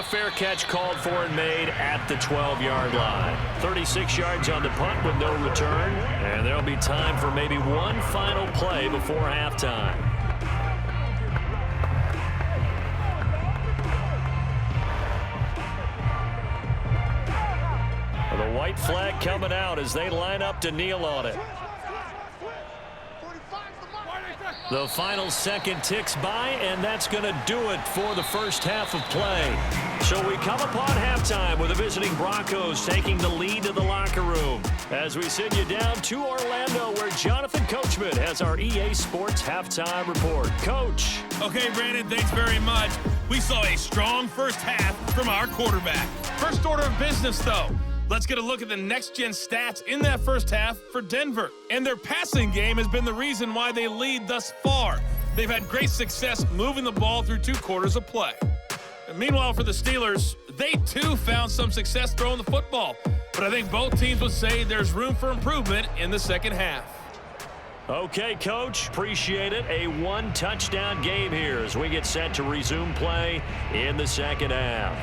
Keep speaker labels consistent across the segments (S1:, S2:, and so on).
S1: a fair catch called for and made at the 12-yard line. 36 yards on the punt with no return. And there'll be time for maybe one final play before halftime. The white flag coming out as they line up to kneel on it. The final second ticks by, and that's going to do it for the first half of play. So we come upon halftime with the visiting Broncos taking the lead to the locker room. As we send you down to Orlando, where Jonathan Coachman has our EA Sports halftime report. Coach.
S2: Okay, Brandon, thanks very much. We saw a strong first half from our quarterback. First order of business, though. Let's get a look at the next-gen stats in that first half for Denver. And their passing game has been the reason why they lead thus far. They've had great success moving the ball through 2 quarters of play. And meanwhile, for the Steelers, they too found some success throwing the football. But I think both teams would say there's room for improvement in the second half.
S1: Okay, Coach, appreciate it. A 1-touchdown game here as we get set to resume play in the second half.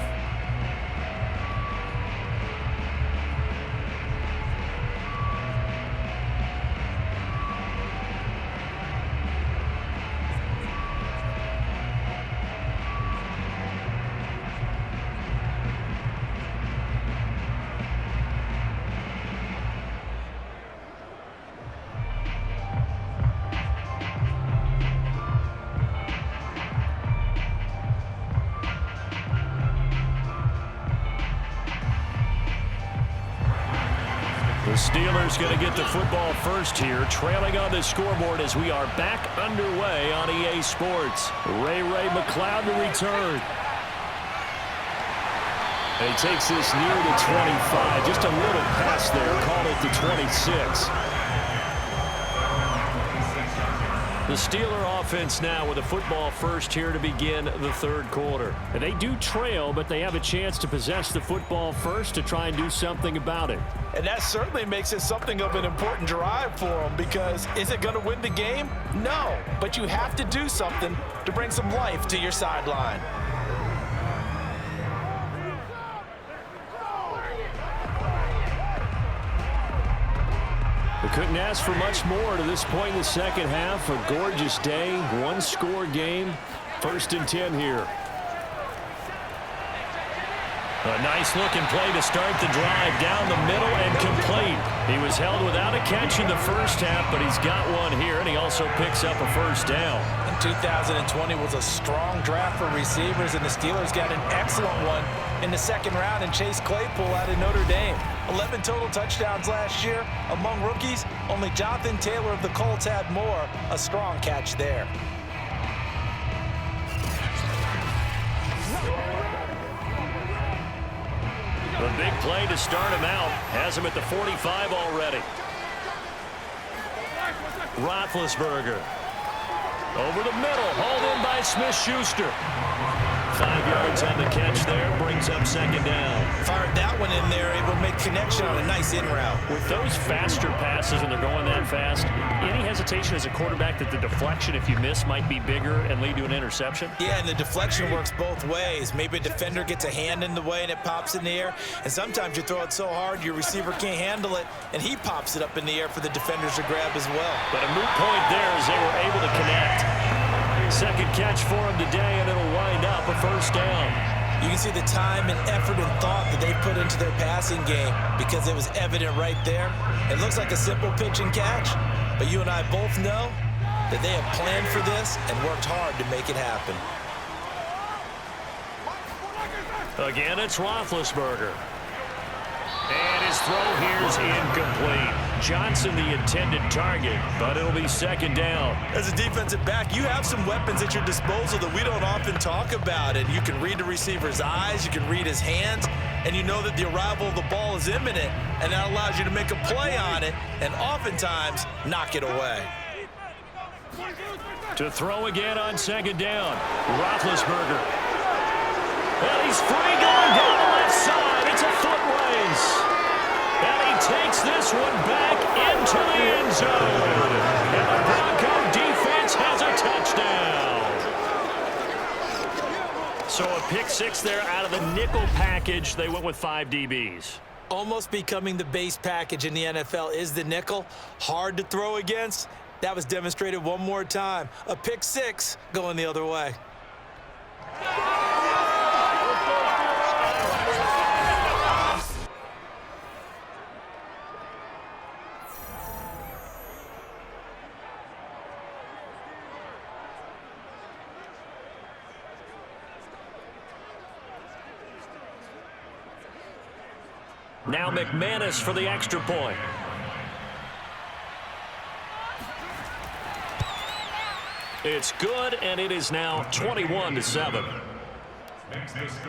S1: The Steelers going to get the football first here, trailing on the scoreboard as we are back underway on EA Sports. Ray McLeod to return. And he takes this near the 25. Just a little pass there, called it the 26. The Steeler offense now with a football first here to begin the third quarter. And they do trail, but they have a chance to possess the football first to try and do something about it.
S3: And that certainly makes it something of an important drive for them, because is it going to win the game? No, but you have to do something to bring some life to your sideline.
S1: We couldn't ask for much more to this point in the second half. A gorgeous day, 1-score game. 1st and 10 here. A nice-looking play to start the drive down the middle and complete. He was held without a catch in the first half, but he's got one here, and he also picks up a first down.
S3: 2020 was a strong draft for receivers, and the Steelers got an excellent one in the second round in Chase Claypool out of Notre Dame. 11 total touchdowns last year. Among rookies, only Jonathan Taylor of the Colts had more. A strong catch there.
S1: The big play to start him out has him at the 45 already. Roethlisberger. Over the middle, hauled in by Smith-Schuster. 5 yards on the catch there, brings up second down.
S3: Fired that one in there, able to make connection on a nice in route.
S1: With those faster passes, and they're going that fast, any hesitation as a quarterback that the deflection, if you miss, might be bigger and lead to an interception?
S3: Yeah, and the deflection works both ways. Maybe a defender gets a hand in the way and it pops in the air, and sometimes you throw it so hard your receiver can't handle it, and he pops it up in the air for the defenders to grab as well.
S1: But a moot point there as they were able to connect. Second catch for him today, and it'll wind up a first down.
S3: You can see the time and effort and thought that they put into their passing game, because it was evident right there. It looks like a simple pitch and catch, but you and I both know that they have planned for this and worked hard to make it happen.
S1: Again, it's Roethlisberger. And his throw here is incomplete. Johnson the intended target, but it'll be second down.
S3: As a defensive back, you have some weapons at your disposal that we don't often talk about, and you can read the receiver's eyes, you can read his hands, and you know that the arrival of the ball is imminent, and that allows you to make a play on it and oftentimes knock it away.
S1: To throw again on second down, Roethlisberger. And he's free going down the left side. It's a foot race. And he takes this one back into the end zone. And the Bronco defense has a touchdown. So a pick six there out of the nickel package. They went with 5 DBs.
S3: Almost becoming the base package in the NFL is the nickel. Hard to throw against. That was demonstrated one more time. A pick six going the other way.
S1: Now McManus for the extra point. It's good, and it is now 21-7.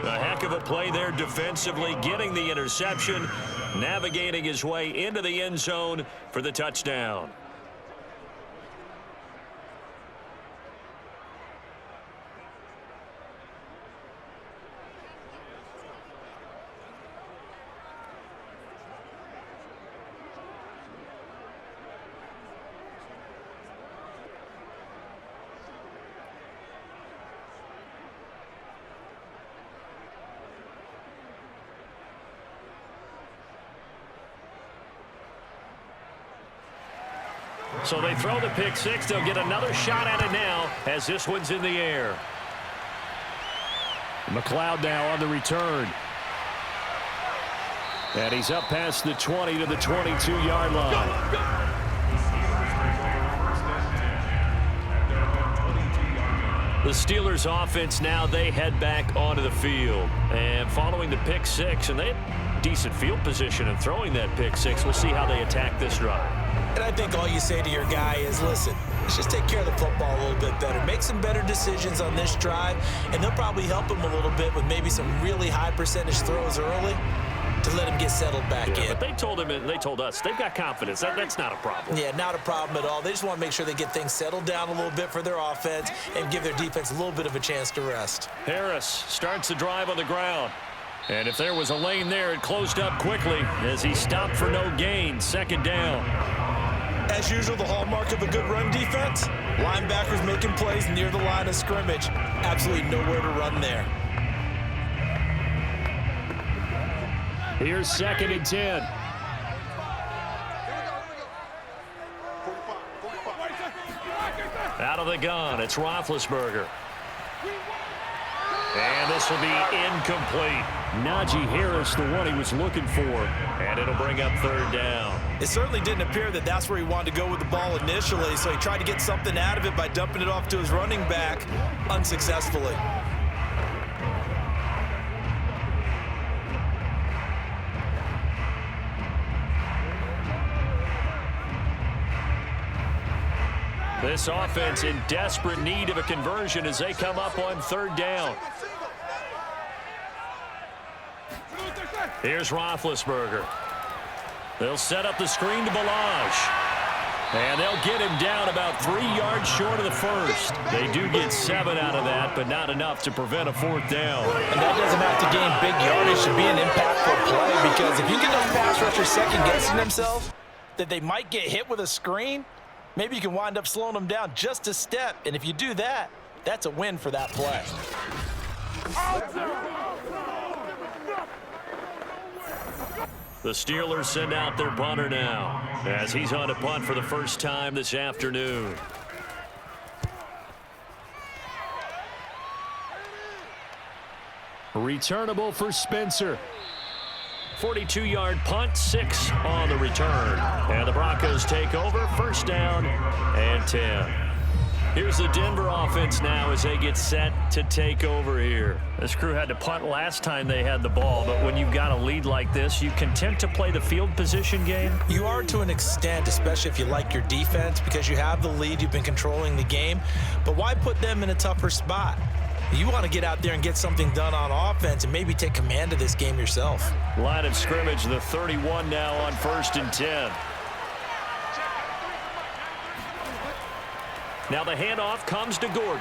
S1: A heck of a play there defensively, getting the interception, navigating his way into the end zone for the touchdown. So they throw the pick six. They'll get another shot at it now as this one's in the air. McLeod now on the return. And he's up past the 20 to the 22-yard line. The Steelers offense now, they head back onto the field. And following the pick six, and they had decent field position and throwing that pick six, we'll see how they attack this drive.
S3: And I think all you say to your guy is, listen, let's just take care of the football a little bit better. Make some better decisions on this drive, and they'll probably help him a little bit with maybe some really high percentage throws early to let him get settled back in.
S1: But they told him, and they told us, they've got confidence. That's not a problem.
S3: Yeah, not a problem at all. They just want to make sure they get things settled down a little bit for their offense and give their defense a little bit of a chance to rest.
S1: Harris starts the drive on the ground. And if there was a lane there, it closed up quickly as he stopped for no gain. Second down.
S3: As usual, the hallmark of a good run defense, linebackers making plays near the line of scrimmage. Absolutely nowhere to run there.
S1: Here's 2nd and 10. Out of the gun, it's Roethlisberger. And this will be incomplete. Najee Harris, the one he was looking for. And it'll bring up 3rd down.
S3: It certainly didn't appear that that's where he wanted to go with the ball initially, so he tried to get something out of it by dumping it off to his running back unsuccessfully.
S1: This offense in desperate need of a conversion as they come up on 3rd down. Here's Roethlisberger. They'll set up the screen to Balaj. And they'll get him down about 3 yards short of the first. They do get 7 out of that, but not enough to prevent a 4th down.
S3: And that doesn't have to gain big yardage to be an impactful play, because if you get those pass rushers second-guessing themselves that they might get hit with a screen, maybe you can wind up slowing them down just a step. And if you do that, that's a win for that play.
S1: The Steelers send out their punter now as he's on a punt for the first time this afternoon. Returnable for Spencer. 42-yard punt, 6 on the return. And the Broncos take over, 1st down and 10. Here's the Denver offense now as they get set to take over here. This crew had to punt last time they had the ball, but when you've got a lead like this, you content to play the field position game?
S3: You are to an extent, especially if you like your defense, because you have the lead, you've been controlling the game. But why put them in a tougher spot? You want to get out there and get something done on offense and maybe take command of this game yourself.
S1: Line of scrimmage, the 31 now on 1st and 10. Now the handoff comes to Gordon.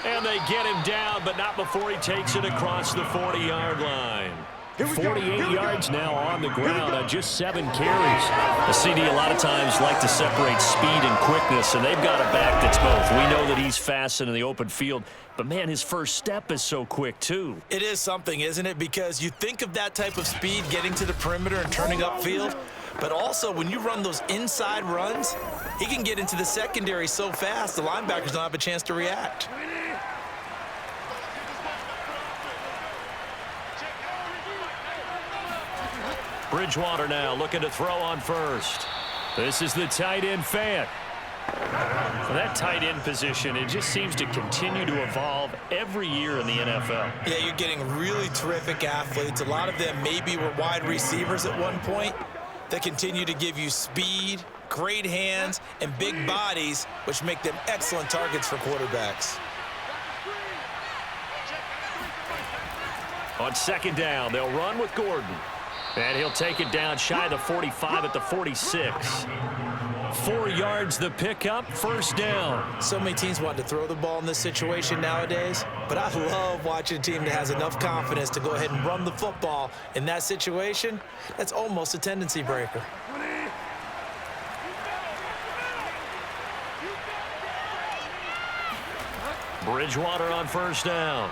S1: And they get him down, but not before he takes it across the 40-yard line. 48 yards now on the ground on just 7 carries. The CD a lot of times like to separate speed and quickness, and they've got a back that's both. We know that he's fast in the open field, but, man, his first step is so quick, too.
S3: It is something, isn't it? Because you think of that type of speed getting to the perimeter and turning upfield, but also when you run those inside runs, he can get into the secondary so fast the linebackers don't have a chance to react.
S1: Bridgewater now looking to throw on first. This is the tight end Fant. For that tight end position, it just seems to continue to evolve every year in the NFL.
S3: Yeah, you're getting really terrific athletes. A lot of them maybe were wide receivers at one point that continue to give you speed, great hands, and big bodies, which make them excellent targets for quarterbacks.
S1: On second down, they'll run with Gordon. And he'll take it down shy of the 45 at the 46. 4 yards the pickup, first down.
S3: So many teams want to throw the ball in this situation nowadays, but I love watching a team that has enough confidence to go ahead and run the football in that situation. That's almost a tendency breaker.
S1: Bridgewater on first down.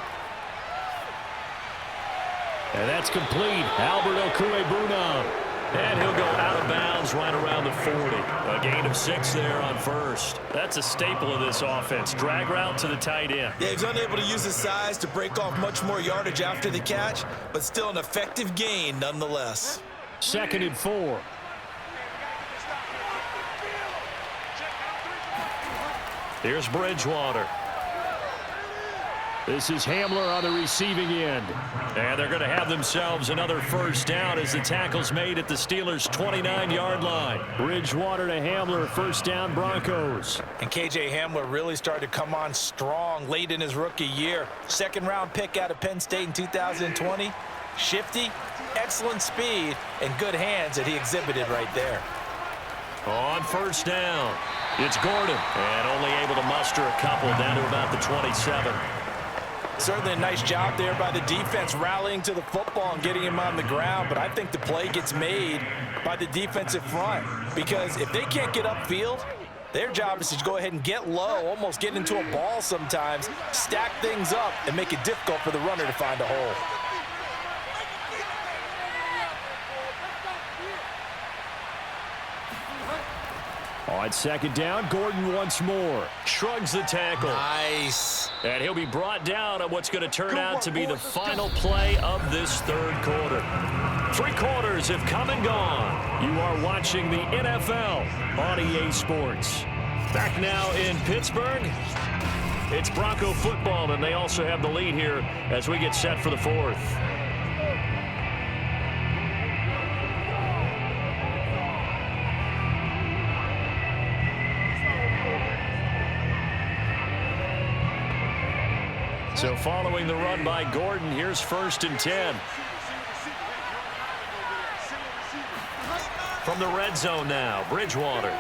S1: And that's complete. Albert Okwuegbunam. And he'll go out of bounds right around the 40. A gain of 6 there on first. That's a staple of this offense. Drag route to the tight end.
S3: Yeah, he's unable to use his size to break off much more yardage after the catch, but still an effective gain nonetheless.
S1: 2nd and 4. Here's Bridgewater. This is Hamler on the receiving end. And they're going to have themselves another first down as the tackle's made at the Steelers' 29-yard line. Bridgewater to Hamler, first down Broncos.
S3: And K.J. Hamler really started to come on strong late in his rookie year. 2nd-round pick out of Penn State in 2020. Shifty, excellent speed, and good hands that he exhibited right there.
S1: On first down, it's Gordon. And only able to muster a couple down to about the 27.
S3: Certainly a nice job there by the defense rallying to the football and getting him on the ground, but I think the play gets made by the defensive front because if they can't get upfield, their job is to go ahead and get low, almost get into a ball sometimes, stack things up, and make it difficult for the runner to find a hole.
S1: On second down, Gordon once more. Shrugs the tackle.
S3: Nice.
S1: And he'll be brought down on what's going to turn out to be the final play of this third quarter. 3 quarters have come and gone. You are watching the NFL on EA Sports. Back now in Pittsburgh, it's Bronco football, and they also have the lead here as we get set for the 4th. So following the run by Gordon, here's 1st and 10. From the red zone now, Bridgewater.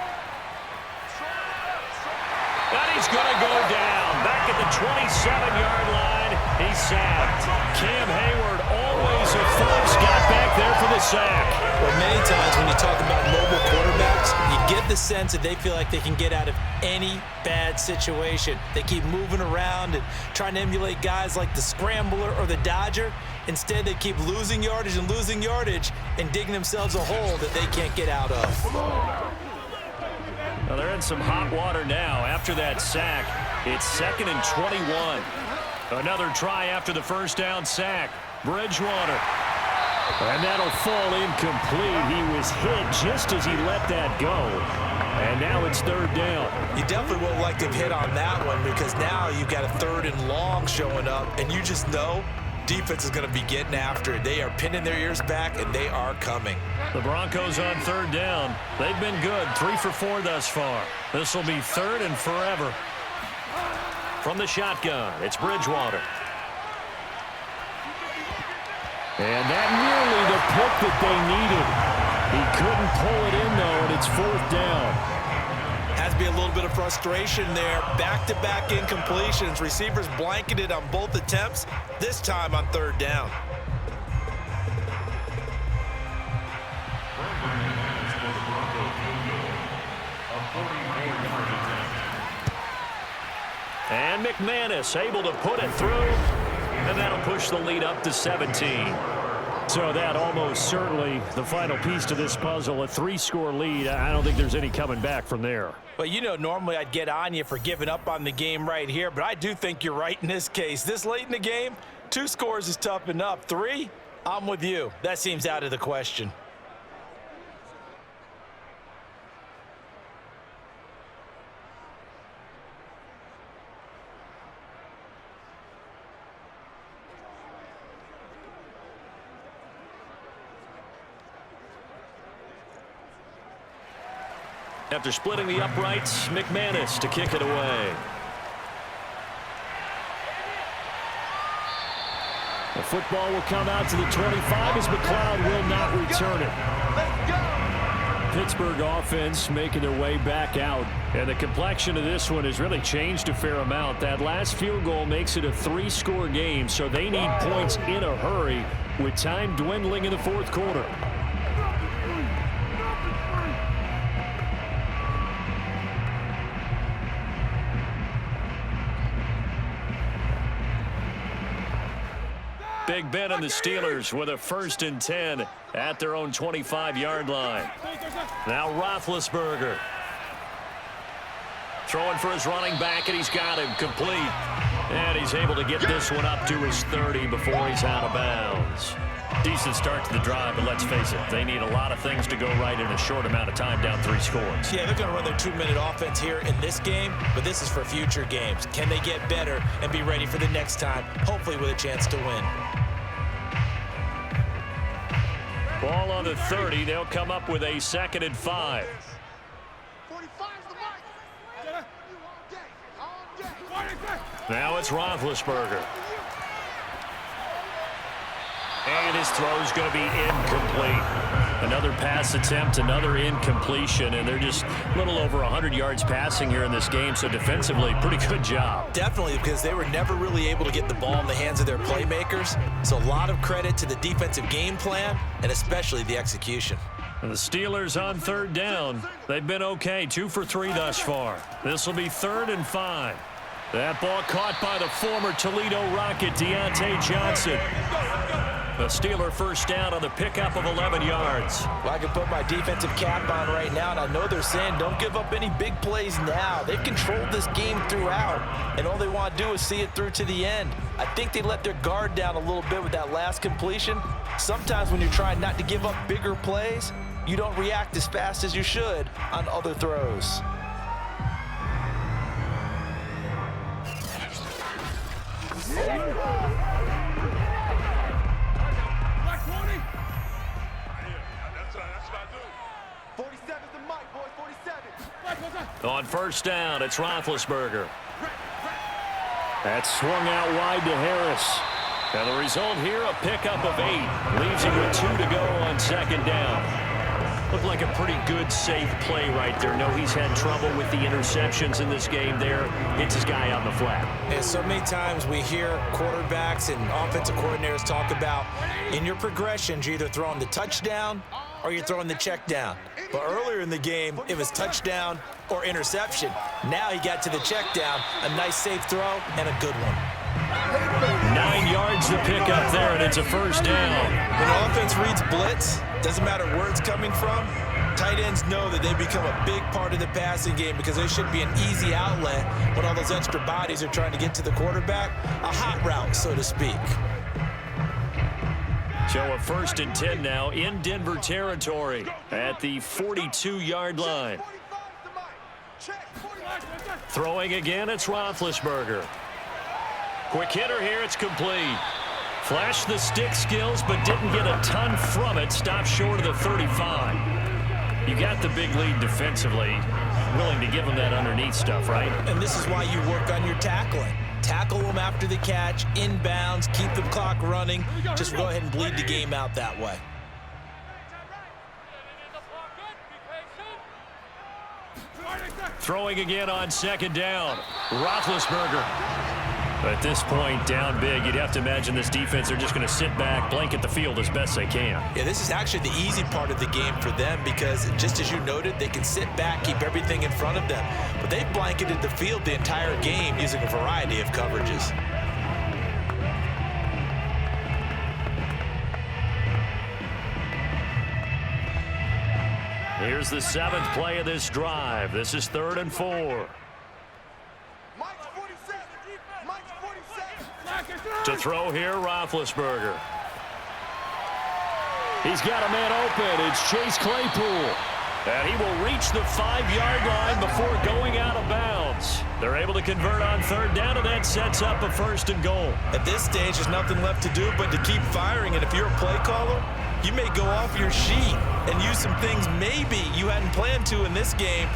S1: And he's going to go down. Back at the 27-yard line, he's sacked. Cam Hayward, always a force, got back there for the sack.
S3: Well, many times when you talk about mobile quarterbacks, you get the sense that they feel like they can get out of any bad situation. They keep moving around and trying to emulate guys like the Scrambler or the Dodger. Instead, they keep losing yardage and digging themselves a hole that they can't get out of.
S1: Well, they're in some hot water now. After that sack, it's 2nd and 21. Another try after the first down sack. Bridgewater. And that'll fall incomplete. He was hit just as he let that go. And now it's 3rd down.
S3: You definitely would like to have hit on that one because now you've got a 3rd and long showing up, and you just know defense is going to be getting after it. They are pinning their ears back, and they are coming.
S1: The Broncos on 3rd down. They've been good, 3 for 4 thus far. This will be 3rd and forever. From the shotgun, it's Bridgewater. And that nearly the pick that they needed. He couldn't pull it in, though, and it's 4th down.
S3: Has to be a little bit of frustration there. Back-to-back incompletions. Receivers blanketed on both attempts, this time on 3rd down.
S1: And McManus able to put it through, and that'll push the lead up to 17.
S4: So that almost certainly the final piece to this puzzle, a 3-score lead. I don't think there's any coming back from there.
S3: Well, you know, normally I'd get on you for giving up on the game right here, but I do think you're right in this case. This late in the game, 2 scores is tough enough. 3, I'm with you. That seems out of the question.
S1: After splitting the uprights, McManus to kick it away.
S4: The football will come out to the 25 as McLeod will not return it. Pittsburgh offense making their way back out. And the complexion of this one has really changed a fair amount. That last field goal makes it a 3-score game, so they need points in a hurry with time dwindling in the fourth quarter.
S1: Big Ben and the Steelers with a 1st and 10 at their own 25-yard line. Now Roethlisberger throwing for his running back, and he's got him complete. And he's able to get this one up to his 30 before he's out of bounds. Decent start to the drive, but let's face it, they need a lot of things to go right in a short amount of time, down 3 scores.
S3: Yeah, they're going to run their 2-minute offense here in this game, but this is for future games. Can they get better and be ready for the next time, hopefully with a chance to win?
S1: Ball on the 30. They'll come up with a 2nd and 5. Now it's Roethlisberger. And his throw is going to be incomplete. Another pass attempt, another incompletion, and they're just a little over 100 yards passing here in this game, so defensively, pretty good job.
S3: Definitely, because they were never really able to get the ball in the hands of their playmakers, so a lot of credit to the defensive game plan and especially the execution.
S1: And the Steelers on 3rd down. They've been okay, 2 for 3 thus far. This will be 3rd and 5. That ball caught by the former Toledo Rocket, Deontay Johnson. A Steeler 1st down on the pickup of 11 yards.
S3: Well, I can put my defensive cap on right now, and I know they're saying don't give up any big plays now. They've controlled this game throughout, and all they want to do is see it through to the end. I think they let their guard down a little bit with that last completion. Sometimes when you're trying not to give up bigger plays, you don't react as fast as you should on other throws.
S1: On 1st down, it's Roethlisberger.
S4: That's swung out wide to Harris.
S1: And the result here, a pickup of 8. Leaves him with 2 to go on 2nd down. Looked like a pretty good, safe play right there. No, he's had trouble with the interceptions in this game there. Hits his guy on the flat.
S3: And so many times we hear quarterbacks and offensive coordinators talk about in your progressions, you're either throwing the touchdown or you're throwing the check down. But earlier in the game, it was touchdown or interception. Now he got to the check down, a nice safe throw, and a good one.
S1: 9 yards to pick up there, and it's a 1st down.
S3: When offense reads blitz, doesn't matter where it's coming from, tight ends know that they become a big part of the passing game because they should be an easy outlet when all those extra bodies are trying to get to the quarterback. A hot route, so to speak.
S1: So a 1st and 10 now in Denver territory at the 42-yard line. Throwing again, it's Roethlisberger. Quick hitter here, it's complete. Flashed the stick skills, but didn't get a ton from it. Stopped short of the 35. You got the big lead defensively. Willing to give them that underneath stuff, right?
S3: And this is why you work on your tackling. Tackle them after the catch, inbounds, keep the clock running. Just go ahead and bleed the game out that way.
S1: Throwing again on 2nd down. Roethlisberger. At this point, down big, you'd have to imagine this defense are just going to sit back, blanket the field as best they can.
S3: Yeah, this is actually the easy part of the game for them because, just as you noted, they can sit back, keep everything in front of them. But they've blanketed the field the entire game using a variety of coverages.
S1: Here's the 7th play of this drive. This is 3rd and 4. To throw here, Roethlisberger.
S4: He's got a man open. It's Chase Claypool.
S1: And he will reach the 5-yard line before going out of bounds. They're able to convert on 3rd down, and that sets up a 1st and goal.
S3: At this stage, there's nothing left to do but to keep firing. And if you're a play caller, you may go off your sheet and use some things maybe you hadn't planned to in this game.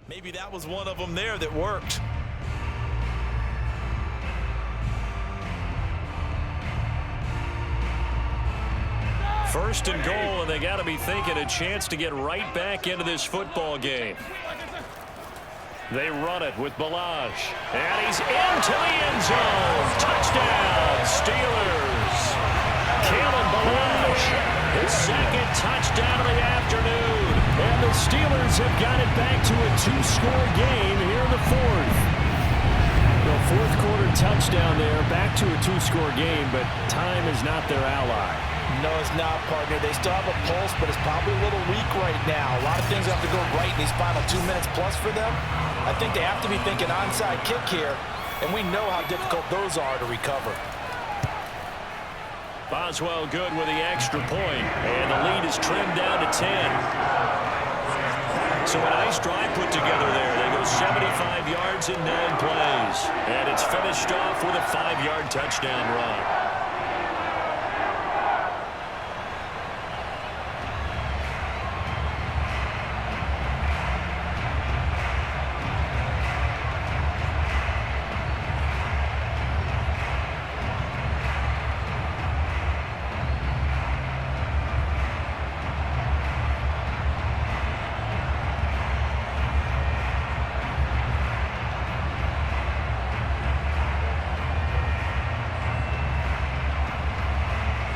S3: Maybe that was one of them there that worked.
S1: First and goal, and they got to be thinking a chance to get right back into this football game. They run it with Balaj, and he's into the end zone. Touchdown, Steelers. Kalen Balaj, his 2nd touchdown of the afternoon.
S4: And the Steelers have got it back to a 2-score game here in the 4th. The 4th quarter touchdown there, back to a 2-score game, but time is not their ally.
S3: No, it's not, partner. They still have a pulse, but it's probably a little weak right now. A lot of things have to go right in these final 2 minutes plus for them. I think they have to be thinking onside kick here, and we know how difficult those are to recover.
S1: Boswell good with the extra point, and the lead is trimmed down to 10. So a nice drive put together there. They go 75 yards in 9 plays, and it's finished off with a 5-yard touchdown run.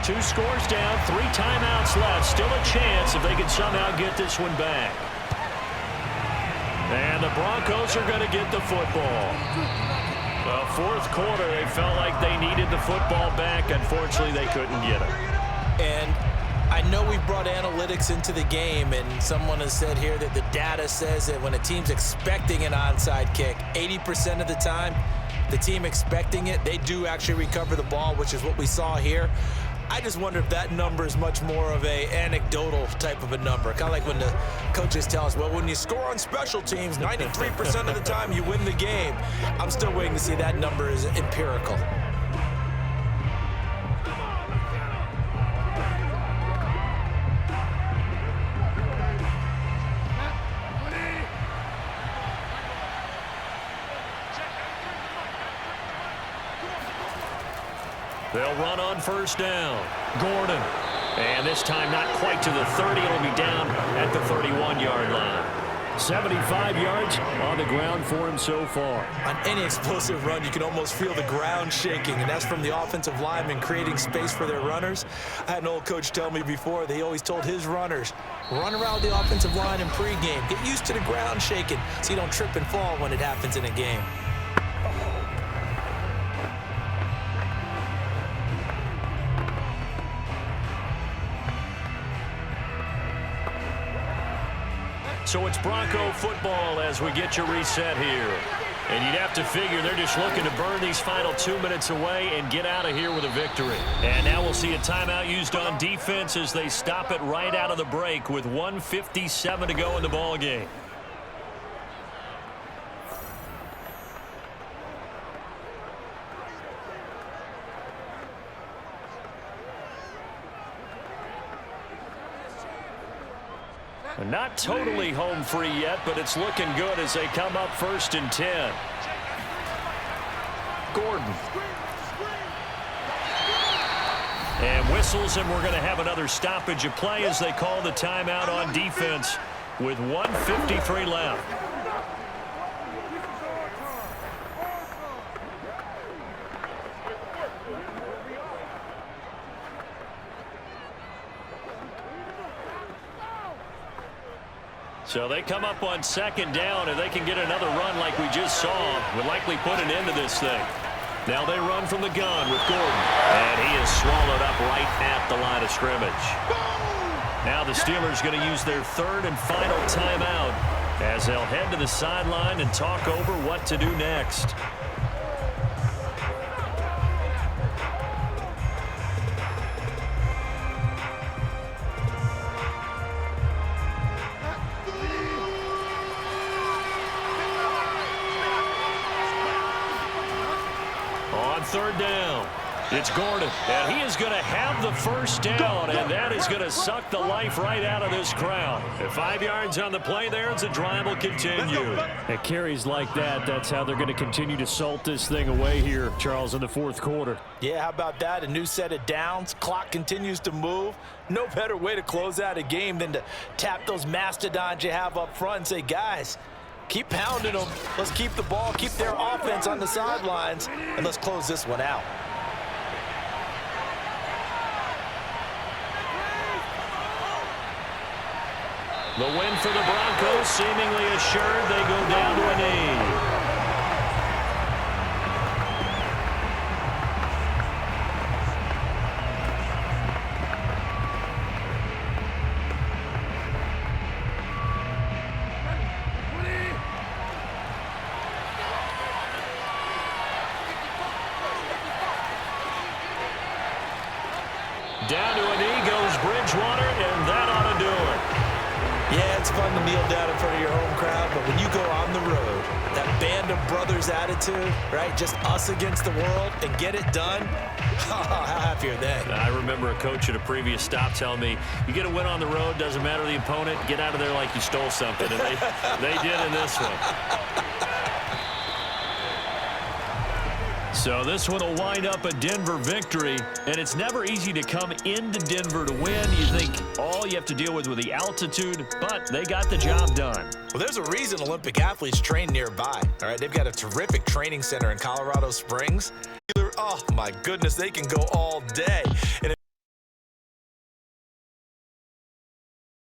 S1: Two scores down, 3 timeouts left. Still a chance if they can somehow get this one back. And the Broncos are going to get the football. The 4th quarter, they felt like they needed the football back. Unfortunately, they couldn't get it.
S3: And I know we brought analytics into the game, and someone has said here that the data says that when a team's expecting an onside kick, 80% of the time, the team expecting it, they do actually recover the ball, which is what we saw here. I just wonder if that number is much more of a anecdotal type of a number. Kind of like when the coaches tell us, well, when you score on special teams, 93% of the time you win the game. I'm still waiting to see that number is empirical.
S1: They'll run on 1st down. Gordon. And this time not quite to the 30. It'll be down at the 31-yard line.
S4: 75 yards on the ground for him so far.
S3: On any explosive run, you can almost feel the ground shaking, and that's from the offensive linemen creating space for their runners. I had an old coach tell me before, they always told his runners, run around the offensive line in pregame. Get used to the ground shaking so you don't trip and fall when it happens in a game.
S1: So it's Bronco football as we get you reset here. And you'd have to figure they're just looking to burn these final 2 minutes away and get out of here with a victory. And now we'll see a timeout used on defense as they stop it right out of the break with 1:57 to go in the ball game. Not totally home free yet, but it's looking good as they come up 1st and 10. Gordon. And whistles, and we're going to have another stoppage of play as they call the timeout on defense with 1:53 left. So they come up on 2nd down, and they can get another run like we just saw. Would likely put an end to this thing. Now they run from the gun with Gordon. And he is swallowed up right at the line of scrimmage. Now the Steelers going to use their 3rd and final timeout as they'll head to the sideline and talk over what to do next. On 3rd down, it's Gordon, and he is going to have the 1st down, and that is going to suck the life right out of this crowd. At 5 yards on the play there, as the drive will continue.
S4: At carries like that, that's how they're going to continue to salt this thing away here, Charles, in the 4th quarter.
S3: Yeah, how about that? A new set of downs. Clock continues to move. No better way to close out a game than to tap those mastodons you have up front and say, guys, keep pounding them. Let's keep the ball, keep their offense on the sidelines, and let's close this one out.
S1: The win for the Broncos, seemingly assured. They go down to a knee. Down to a knee goes Bridgewater, and that ought to do it.
S3: Yeah, it's fun to kneel down in front of your home crowd, but when you go on the road, that band of brothers attitude, right, just us against the world, and get it done, how happy are they?
S1: I remember a coach at a previous stop telling me, you get a win on the road, doesn't matter the opponent, get out of there like you stole something, and they did in this one. So this one will wind up a Denver victory, and it's never easy to come into Denver to win. You think all you have to deal with the altitude, but they got the job done.
S3: Well, there's a reason Olympic athletes train nearby. All right, they've got a terrific training center in Colorado Springs. Oh, my goodness, they can go all day. And